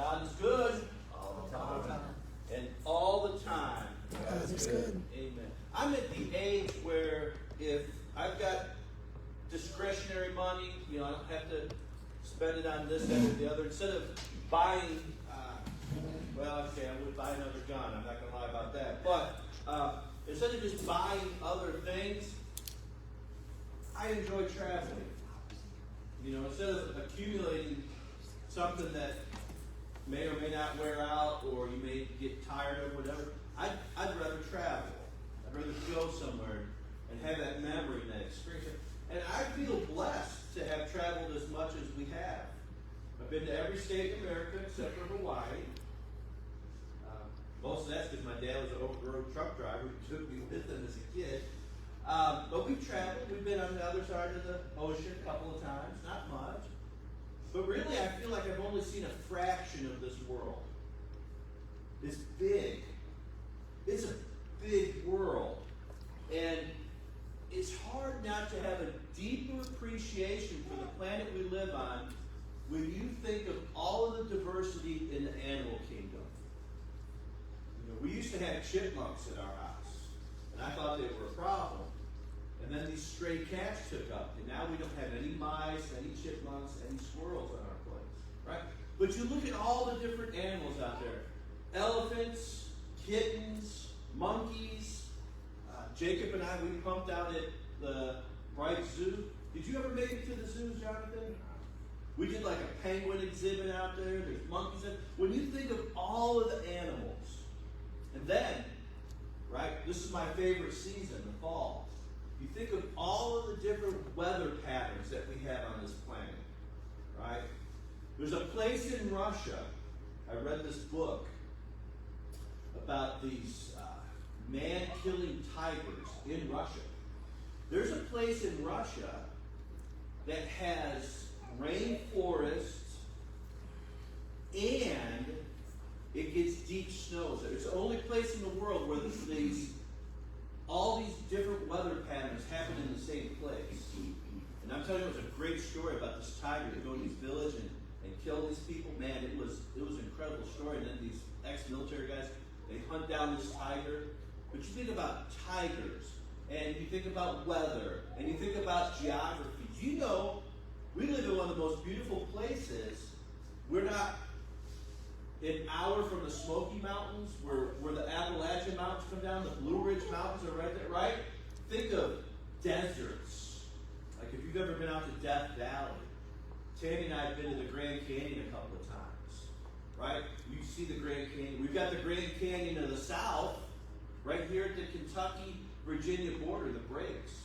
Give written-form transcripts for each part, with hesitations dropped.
God is good all the time. And all the time. God is good. Amen. I'm at the age where if I've got discretionary money, I don't have to spend it on this, that, or the other. Instead of buying, I would buy another gun. I'm not going to lie about that. But instead of just buying other things, I enjoy traveling. Instead of accumulating something that may or may not wear out, or you may get tired of, whatever, I'd rather travel. I'd rather go somewhere and have that memory and that experience. And I feel blessed to have traveled as much as we have. I've been to every state in America except for Hawaii. Most of that's because my dad was an over-the-road truck driver who took me with him as a kid. But we've traveled. We've been on the other side of the ocean a couple of times. Not much. But really, I feel like I've only seen a fraction of this world. It's big. It's a big world. And it's hard not to have a deeper appreciation for the planet we live on when you think of all of the diversity in the animal kingdom. We used to have chipmunks at our house, and I thought they were a problem. And then these stray cats took up, and now we don't have any mice, any chipmunks, any squirrels on our place, right? But you look at all the different animals out there. Elephants, kittens, monkeys. Jacob and I, we pumped out at the Bright Zoo. Did you ever make it to the zoo, Jonathan? We did like a penguin exhibit out there. There's monkeys. When you think of all of the animals, and then, right, this is my favorite season, the fall. You think of all of the different weather patterns that we have on this planet, right? There's a place in Russia, I read this book about these man-killing tigers in Russia. There's a place in Russia that has rainforests and it gets deep snows. It's the only place in the world where all these different weather patterns happen in the same place. And I'm telling you, it was a great story about this tiger that go to this village and kill these people. Man, it was an incredible story. And then these ex-military guys, they hunt down this tiger. But you think about tigers, and you think about weather, and you think about geography. We live in one of the most beautiful places. We're not an hour from the Smoky Mountains, where the Appalachian Mountains come down, the Blue Ridge Mountains are right there, right? Think of deserts. Like if you've ever been out to Death Valley. Tammy and I have been to the Grand Canyon a couple of times, right? You see the Grand Canyon. We've got the Grand Canyon of the South, right here at the Kentucky-Virginia border, the breaks.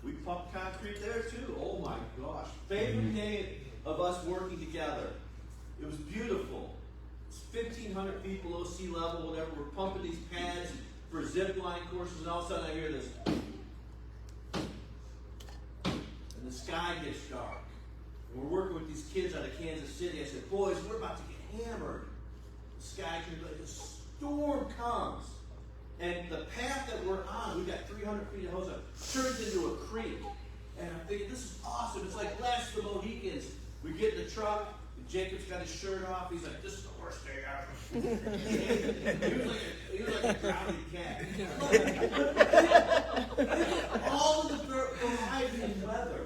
We pumped concrete there too. Oh my gosh. Favorite day of us working together. It was beautiful. It's 1,500 feet below sea level, whatever. We're pumping these pads for zip line courses, and all of a sudden I hear this. And the sky gets dark. And we're working with these kids out of Kansas City. I said, boys, we're about to get hammered. The sky turns like a storm comes. And the path that we're on, we've got 300 feet of hose up, turns into a creek. And I'm thinking, this is awesome. It's like Last of the Mohicans. We get in the truck, and Jacob's got his shirt off. He's like, this is the worst day ever. he was like a drowning cat. All of the variety in weather,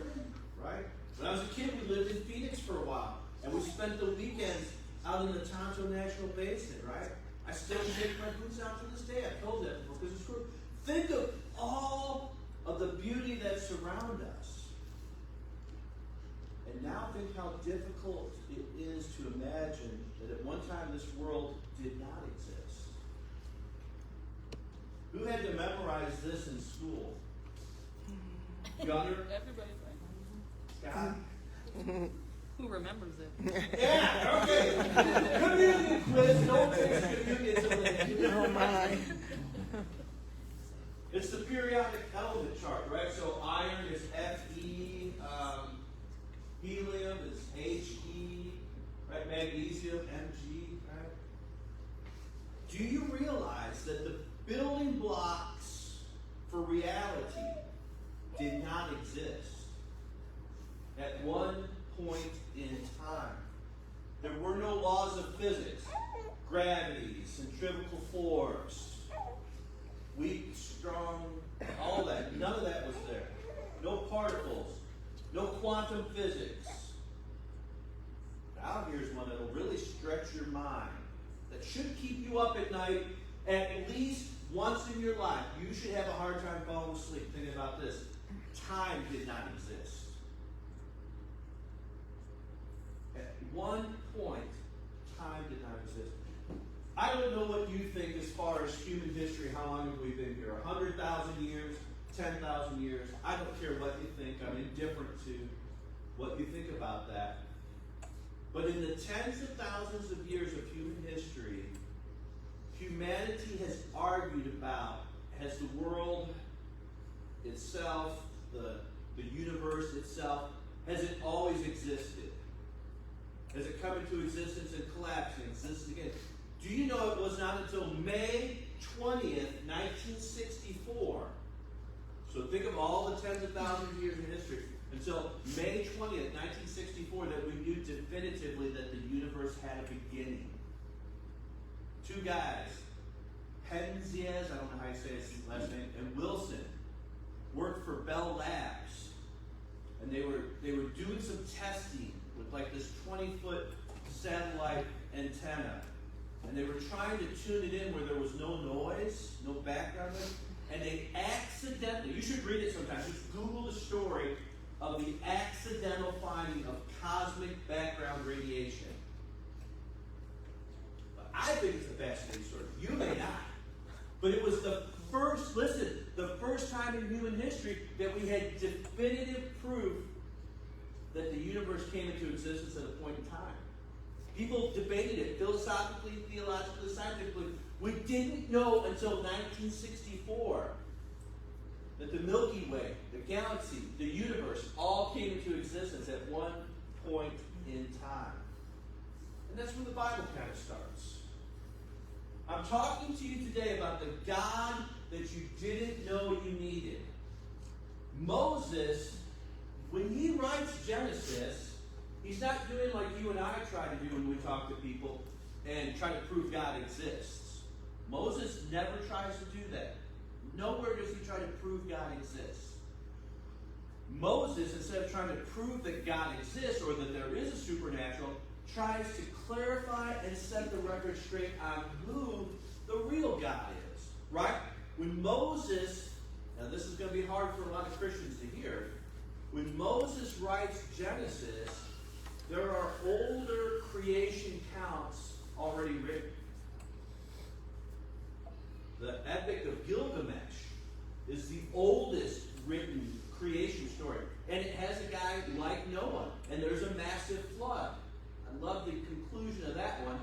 right? When I was a kid, we lived in Phoenix for a while. And we spent the weekends out in the Tonto National Basin, right? I still take my boots out to this day. I told that before because it's true. Think of all of the beauty that surrounds us. And now think how difficult it is to imagine that at one time this world did not exist. Who had to memorize this in school? Gunner? Everybody. Scott? Who remembers it? Yeah, okay. Communion quiz. Don't take communion. Oh my. It's the periodic element chart, right? So iron is Fe, helium is He, right? Magnesium, Mg, right? Do you realize that the building blocks for reality did not exist at one point in time? There were no laws of No quantum physics. Now here's one that'll really stretch your mind. That should keep you up at night at least once in your life. You should have a hard time falling asleep thinking about this. Time did not exist. At one point, time did not exist. I don't know what you think as far as human history. How long have we been here? 100,000 years? 10,000 years? I don't care what you think. I'm indifferent to what you think about that. But in the tens of thousands of years of human history, humanity has argued about, has the world itself, the universe itself, has it always existed? Has it come into existence and collapsed and existed again? Do you know it was not until May 20th, 1964, so think of all the tens of thousands of years in history, until May 20th, 1964, that we knew definitively that the universe had a beginning. Two guys, Penzias, I don't know how you say his last name, and Wilson, worked for Bell Labs. And they were doing some testing with like this 20-foot satellite antenna. And they were trying to tune it in where there was no noise, no background noise. And they accidentally, you should read it sometimes, just Google the story of the accidental finding of cosmic background radiation. But I think it's a fascinating story. You may not. But it was the first time in human history that we had definitive proof that the universe came into existence at a point in time. People debated it philosophically, theologically, scientifically. We didn't know until 1964 that the Milky Way, the galaxy, the universe all came into existence at one point in time. And that's where the Bible kind of starts. I'm talking to you today about the God that you didn't know you needed. Moses, when he writes Genesis, he's not doing like you and I try to do when we talk to people and try to prove God exists. Moses never tries to do that. Nowhere does he try to prove God exists. Moses, instead of trying to prove that God exists or that there is a supernatural, tries to clarify and set the record straight on who the real God is. Right? When Moses, now this is going to be hard for a lot of Christians to hear, when Moses writes Genesis, there are older creation counts already written. The Epic of Gilgamesh is the oldest written creation story. And it has a guy like Noah. And there's a massive flood. I love the conclusion of that one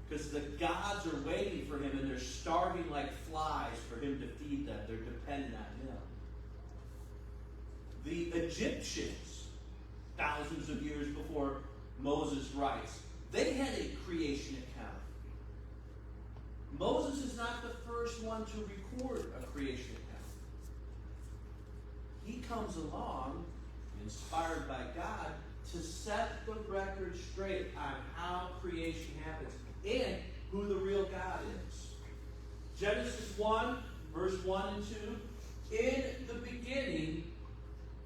because the gods are waiting for him and they're starving like flies for him to feed them. They're dependent on him. The Egyptians, thousands of years before Moses writes, they had a creation account. Moses is not the first one to record a creation account. He comes along, inspired by God, to set the record straight on how creation happens and who the real God is. Genesis 1, verse 1 and 2. In the beginning,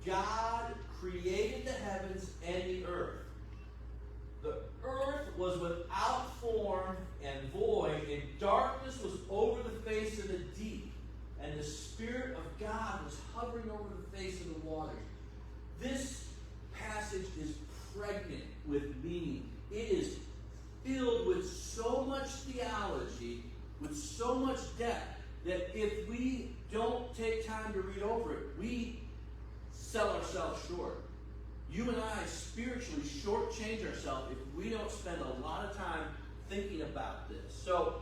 God created the heavens and the earth. The earth was without form and void, and darkness was over the face of the deep, and the Spirit of God was hovering over the face of the waters. This passage is pregnant with meaning. It is filled with so much theology, with so much depth, that if we don't take time to read over it, we sell ourselves short. You and I spiritually shortchange ourselves if we don't spend a lot of time thinking about this. So,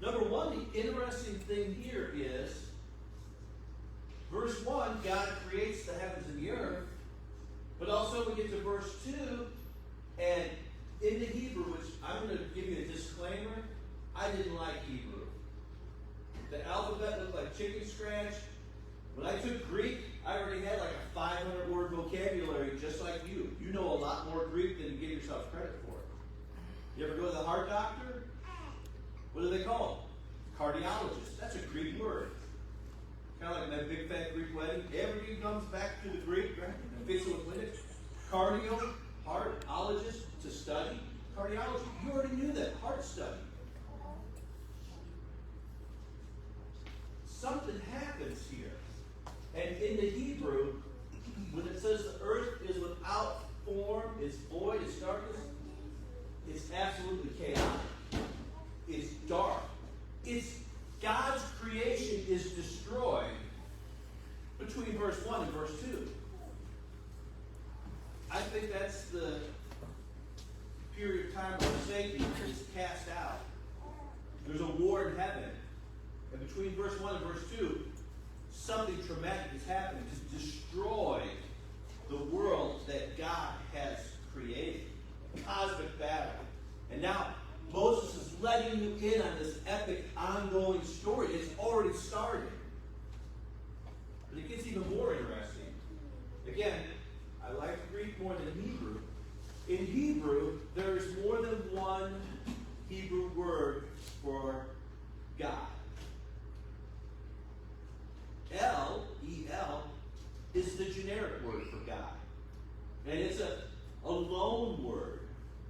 number one, the interesting thing here is, verse 1, God creates the heavens and the earth. But also we get to verse 2, and in the Hebrew, which I'm going to give you a disclaimer, I didn't like Hebrew. The alphabet looked like chicken scratch. When I took Greek, I already had like a 500-word vocabulary just like you. You know a lot more Greek than you give yourself credit for. You ever go to the heart doctor? What do they call them? Cardiologist. That's a Greek word. Kind of like that big fat Greek wedding. Everything comes back to the Greek, right? And fits with it. Cardio, heartologist to study. Cardiology, you already knew that. Heart study. Something happens here. And in the Hebrew, when it says the earth is without form, it's void, it's darkness, it's absolutely chaotic. It's dark. It's God's creation is destroyed between verse 1 and verse 2. I think that's the period of time where Satan is cast out. There's a war in heaven. And between verse 1 and verse 2, something traumatic is happening to destroy the world that God has created. Cosmic battle. And now Moses is letting you in on this epic, ongoing story. It's already started. But it gets even more interesting. Again, I like Greek more than Hebrew. In Hebrew, there is more than one Hebrew word for God. El, is the generic word for God. And it's a loan word.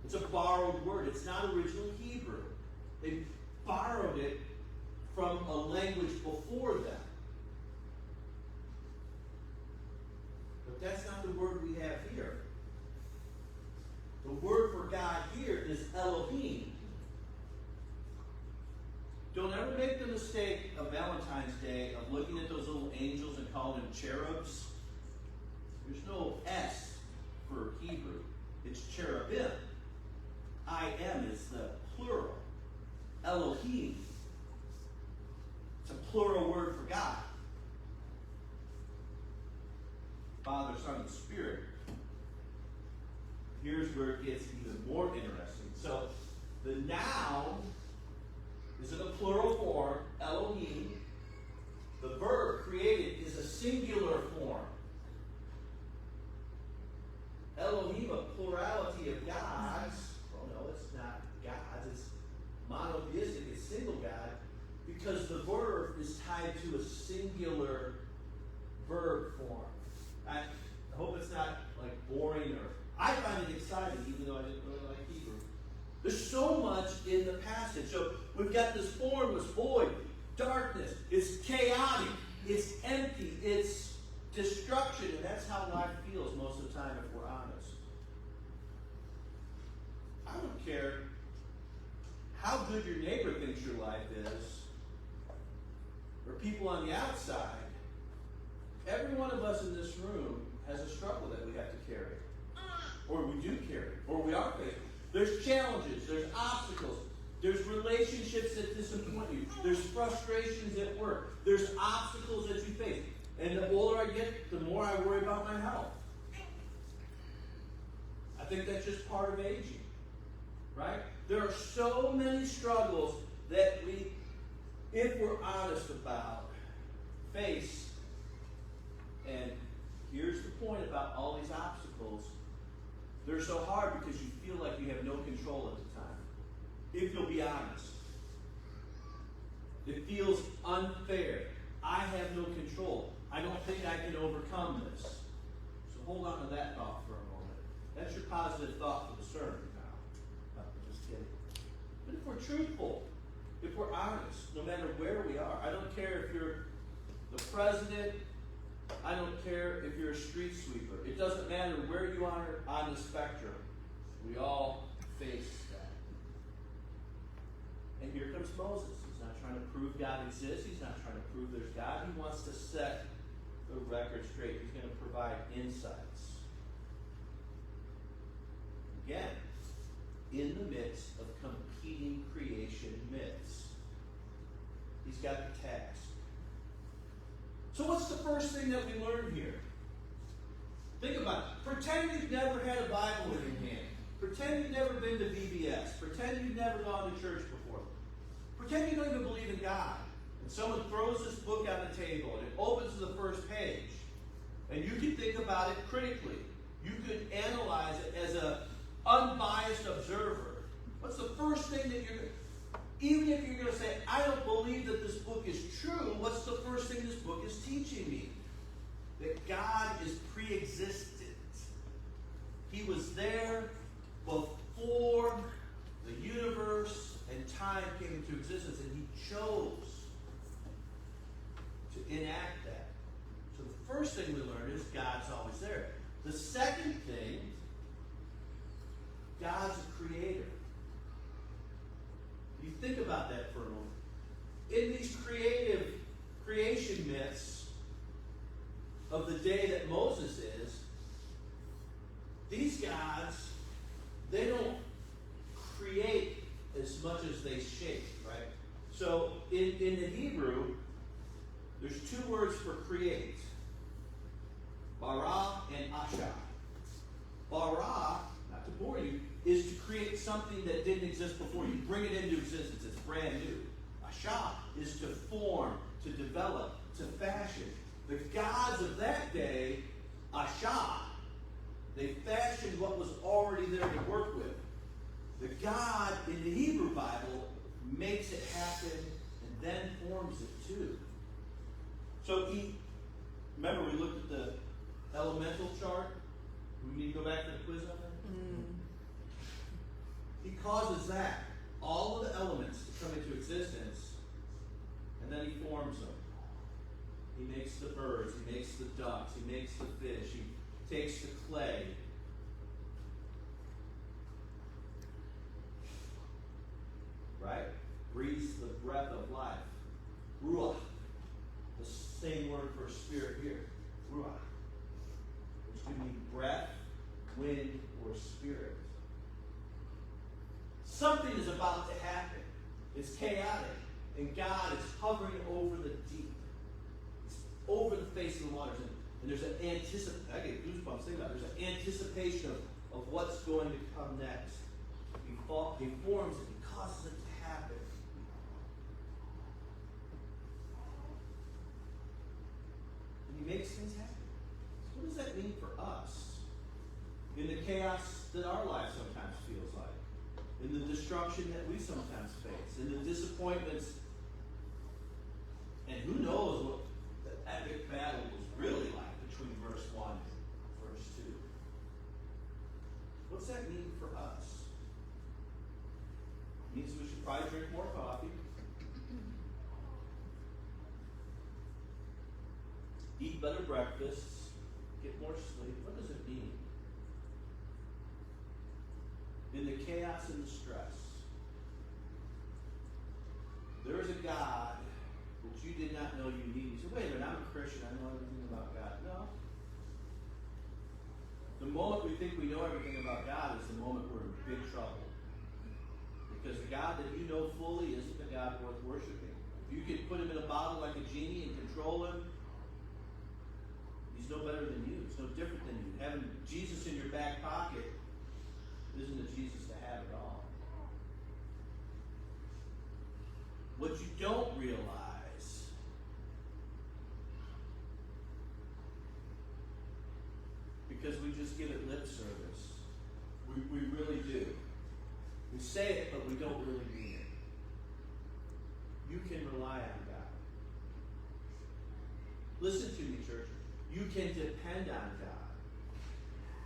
It's a borrowed word. It's not original Hebrew. They borrowed it from a language before them. But that's not the word we have here. The word for God here is Elohim. Don't ever make the mistake of Valentine's Day of looking at those little angels and calling them cherubs. There's no S for Hebrew. It's cherubim. I am is the plural. Elohim. It's a plural word for God. Father, Son, and Spirit. Here's where it gets even more interesting. So, the noun is in a plural form, Elohim. The verb created is a singular form. Elohim, a plurality of gods. Oh no, it's not gods. It's monotheistic. It's single God. Because the verb is tied to a singular verb form. I hope it's not like boring or... I find it exciting, even though I didn't really like Hebrew. There's so much in the passage. So we've got this formless void, darkness. It's chaotic. It's empty. It's destruction. And that's how life feels most of the time if we're honest. I don't care how good your neighbor thinks your life is, or people on the outside. Every one of us in this room has a struggle that we have to carry. Or we do carry. Or we are facing. There's challenges. There's obstacles. There's relationships that disappoint you. There's frustrations at work. There's obstacles that you face. And the older I get, the more I worry about my health. I think that's just part of aging. Right? There are so many struggles that we, if we're honest about, face. And here's the point about all these obstacles. They're so hard because you feel like you have no control at the time. If you'll be honest. It feels unfair. I have no control. I don't think I can overcome this. So hold on to that thought for a moment. That's your positive thought for the sermon now. I'm just kidding. But if we're truthful, if we're honest, no matter where we are, I don't care if you're the president, I don't care if you're a street sweeper. It doesn't matter where you are on the spectrum. We all face that. And here comes Moses. He's not trying to prove God exists. He's not trying to prove there's God. He wants to set the record straight. He's going to provide insights. Again, in the midst of competing creation myths, he's got the task. So what's the first thing that we learn here? Think about it. Pretend you've never had a Bible in your hand. Pretend you've never been to VBS. Pretend you've never gone to church before. Pretend you don't even believe in God. And someone throws this book on the table and it opens to the first page. And you can think about it critically. You could analyze it as an unbiased observer. What's the first thing that Even if you're going to say, I don't believe that this book is true, what's the first thing this book is teaching me? That God is pre-existent. He was there before the universe and time came into existence, and he chose to enact that. So the first thing we learn is God's always there. The second thing, God's a creator. You think about that for a moment. In these creation myths of the day that Moses is, these gods, they don't create as much as they shape, right? So in the Hebrew, there's two words for create. Bara and asha. Bara, not to bore you, is to create something that didn't exist before. You bring it into existence. It's brand new. Asha is to form, to develop, to fashion. The gods of that day, Asha, they fashioned what was already there to work with. The God in the Hebrew Bible makes it happen and then forms it too. So remember we looked at the elemental chart? We need to go back to the quiz on that? He causes that, all of the elements to come into existence, and then he forms them. He makes the birds, he makes the ducks, he makes the fish, he takes the clay. Right? Breathes the breath of life. Ruach. The same word for spirit here. Ruach. Which can mean breath, wind, or spirit. Something is about to happen. It's chaotic. And God is hovering over the deep. It's over the face of the waters. And there's an anticipation. I get goosebumps thinking about it. There's an anticipation of what's going to come next. He forms it. He causes it to happen. And he makes things happen. So what does that mean for us? In the chaos that our life sometimes feels like. In the destruction that we sometimes face. In the disappointments. And who knows what the epic battle was really like between verse 1 and verse 2. What's that mean for us? It means we should probably drink more coffee. Eat better breakfasts. Get more sleep. What does it mean? In the chaos and the stress, there is a God that you did not know you needed. You say, wait a minute, I'm a Christian. I know everything about God. No. The moment we think we know everything about God is the moment we're in big trouble. Because the God that you know fully isn't the God worth worshiping. If you could put him in a bottle like a genie and control him, he's no better than you. He's no different than you. Having Jesus in your back pocket isn't a Jesus to have at all. What you don't realize because we just give it lip service. We really do. We say it, but we don't really mean it. You can rely on God. Listen to me, church. You can depend on God.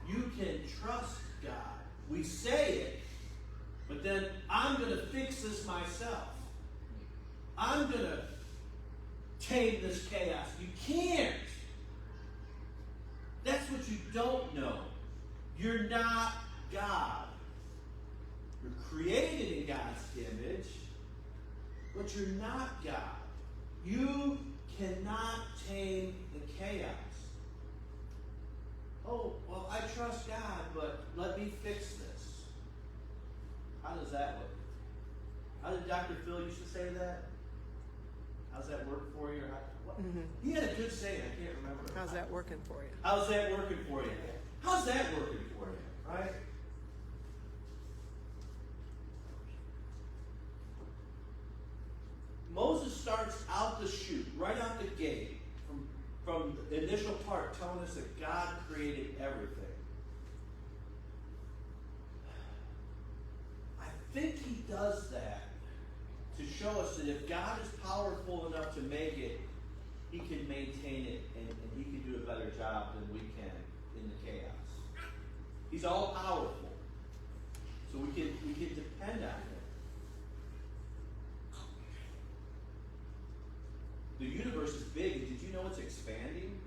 You can trust God. We say it, but then I'm going to fix this myself. I'm going to tame this chaos. You can't. That's what you don't know. You're not God. You're created in God's image, but you're not God. You cannot tame the chaos. Oh, well, I trust God, but let me fix this. How does that look? How did Dr. Phil used to say that? How's that work for you? He had a good saying. I can't remember. How's that working for you? How's that working for you? How's that working for you? Right? Moses starts out the chute, right out the gate, from the initial part, telling us that God created everything. I think he does that to show us that if God is powerful enough to make it, he can maintain it, and he can do a better job than we can in the chaos. He's all powerful. So we can depend on him. The universe is big, and did you know it's expanding?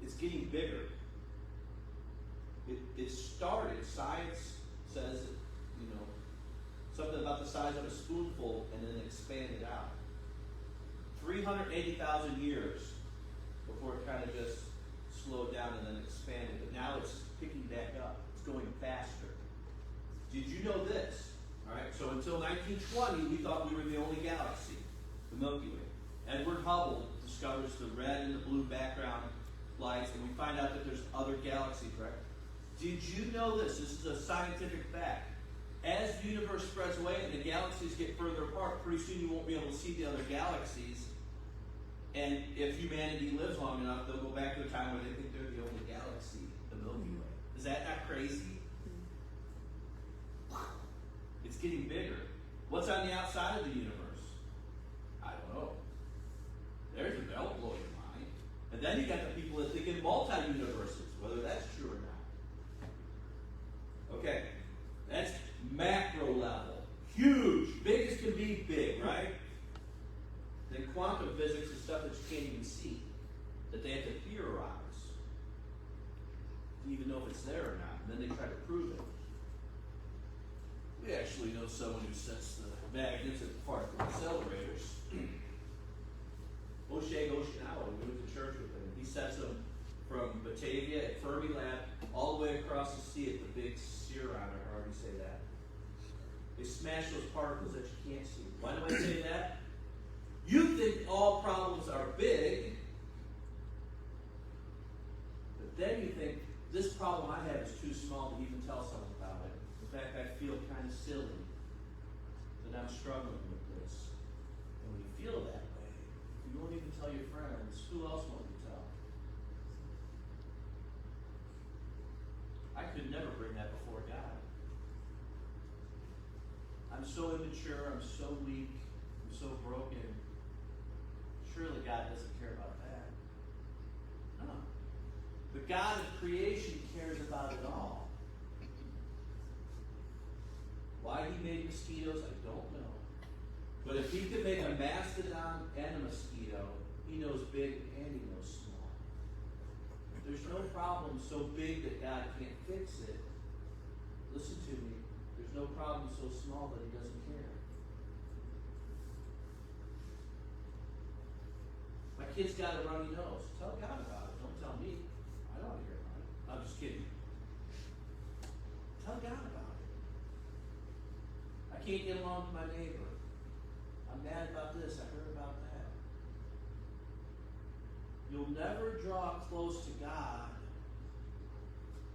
It's getting bigger. It started, science says, something about the size of a spoonful, and then expanded out. 380,000 years before it kind of just slowed down and then expanded. But now it's picking back up. It's going faster. Did you know this? All right. So until 1920, we thought we were the only galaxy, the Milky Way. Edward Hubble discovers the red and the blue background lights, and we find out that there's other galaxies, right? Did you know this? This is a scientific fact. As the universe spreads away and the galaxies get further apart, pretty soon you won't be able to see the other galaxies. And if humanity lives long enough, they'll go back to a time where they think they're the only galaxy, the Milky Way. Is that not crazy? It's getting bigger. What's on the outside of the universe? I don't know. There's a belt blow your mind. And then you got the people that think in multi-universes, whether that's true or not. Okay, that's macro level. Huge. Big as can be big, right? Then quantum physics is stuff that you can't even see, that they have to theorize to even know if it's there or not. And then they try to prove it. We actually know someone who sets the magnets at particle accelerators. O'Shea Oceanawa, we went to church with him. He sets them from Batavia at Fermilab all the way across the sea at the big Ciron, or however you say that. They smash those particles that you can't see. Why do I say that? You think all problems are big, but then you think, this problem I have is too small to even tell someone about it. In fact, I feel kind of silly that I'm struggling with this. And when you feel that way, you won't even tell your friends. Who else won't you tell? I could never bring that before God. I'm so immature, I'm so weak, I'm so broken. Surely God doesn't care about that. No. The God of creation cares about it all. Why he made mosquitoes, I don't know. But if he could make a mastodon and a mosquito, he knows big and he knows small. There's no problem so big that God can't fix it. Listen to me. There's no problem so small that he doesn't care. My kid's got a runny nose. Tell God about it. Don't tell me. I don't want to hear about it. I'm just kidding. Tell God about it. I can't get along with my neighbor. I'm mad about this. I heard about that. You'll never draw close to God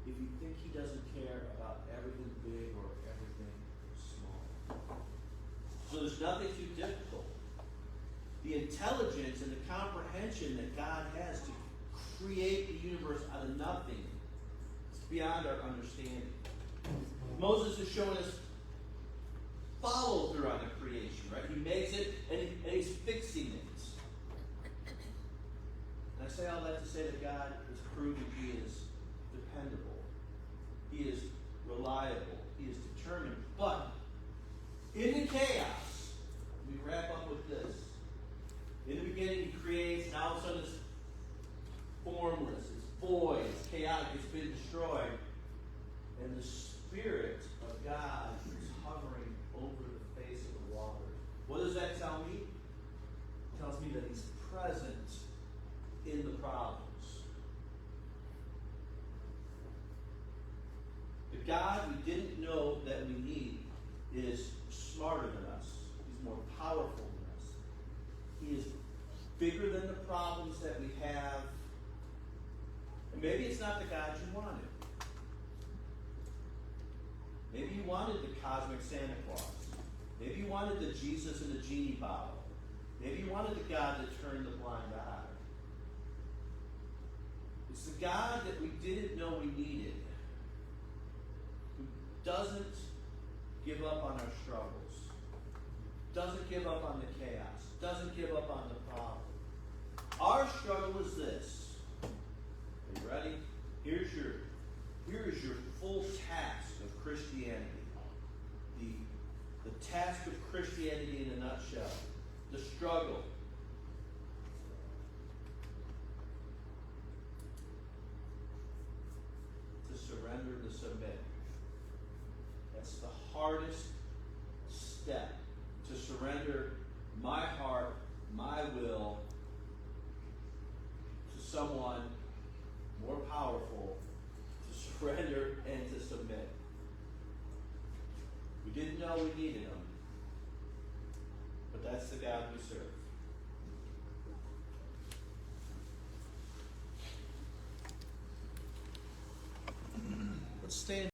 if you think he doesn't care about everything big or everything small. So there's nothing too difficult. The intelligence and the comprehension that God has to create the universe out of nothing is beyond our understanding. Moses is showing us follow through on the creation, right? He makes it and he's fixing it. And I say all that to say that God is proving he is dependable. He is reliable. He is determined. But in the chaos, we wrap up with this. In the beginning, he creates, and all of a sudden it's formless, it's void, it's chaotic, it's been destroyed. And the Spirit of God is hovering over the face of the waters. What does that tell me? It tells me that he's present in the problems. The God we didn't know that we need is smarter than us. He's more powerful than us. He is bigger than the problems that we have. And maybe it's not the God you wanted. Maybe you wanted the cosmic Santa Claus. Maybe you wanted the Jesus in the genie bottle. Maybe you wanted the God that turned the blind eye. It's the God that we didn't know we needed, who doesn't give up on our struggles, doesn't give up on the chaos, doesn't give up on the problem. Our struggle is this. Are you ready? Here is your full task of Christianity. The task of Christianity in a nutshell. The struggle. To surrender, to submit. That's the hardest step. To surrender my heart, my will to someone more powerful, to surrender and to submit. We didn't know we needed him, but that's the God we serve. Let's stand.